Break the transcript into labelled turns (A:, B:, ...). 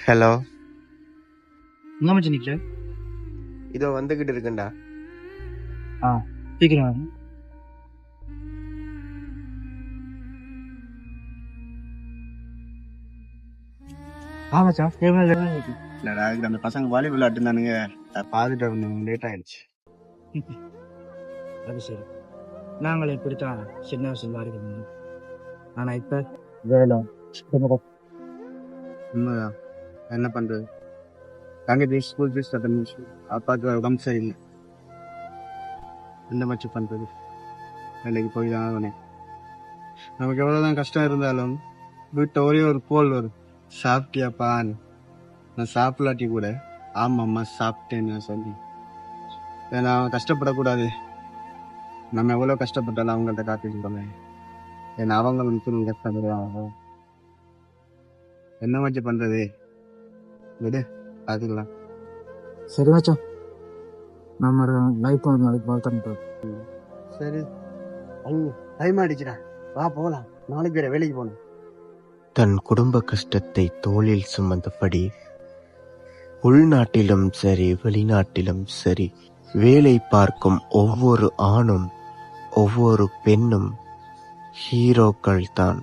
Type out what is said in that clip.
A: Hello,
B: எங்க மச்சான் நிக்கிற?
A: இதோ வந்துகிட்டு இருக்கேன்டா.
B: ஆ சீக்கிரம் வாங்க. மச்சான்
A: இல்லடா, இது அந்த பசங்க வாலி விளையாட்டுனானுங்க, பார்த்துட்டு இருந்தேன், லேட் ஆயிடுச்சு.
B: அது சரி. நாங்கள் இப்படித்தான் சின்ன வயசுல இருக்கணும். ஆனா இப்ப வேலை
A: உண்மைதான், என்ன பண்றது? தங்கச்சி ஸ்கூல் ஃபீஸ் கட்டணும், அப்பாவுக்கு உடம்பு சரியில்லை, என்ன மச்சு பண்றது? வேலைக்கு போய் தான் ஆகணும். நமக்கு எவ்வளவுதான் கஷ்டம் இருந்தாலும் வீட்டை ஒரே ஒரு கோல் வரும், சாப்பிட்டியாப்பான்னு. நான் சாப்பிடலாட்டி கூட ஆமாம்மா சாப்பிட்டேன்னு நான் சொல்லி, ஏன்னா அவன் கஷ்டப்படக்கூடாது. நம்ம எவ்வளவு கஷ்டப்பட்டாலும் அவங்கள்ட்ட காத்திருக்கோமே, ஏன்னா அவங்க வந்து கஷ்டப்படுவாங்க. என்ன மச்சு பண்றது? விடு, பார்த்துக்கலாம்.
B: சரி மச்சான், நம்ம லைஃப் நாளைக்கு பார்த்துட்டு.
A: சரி, டைம் ஆயிடுச்சுடா, வா போகலாம், நாளைக்கு வேற வேலைக்கு போகணும். தன் குடும்ப கஷ்டத்தை தோளில் சுமந்தபடி உள்நாட்டிலும் சரி வெளிநாட்டிலும் சரி வேலை பார்க்கும் ஒவ்வொரு ஆணும் ஒவ்வொரு பெண்ணும் ஹீரோக்கள் தான்.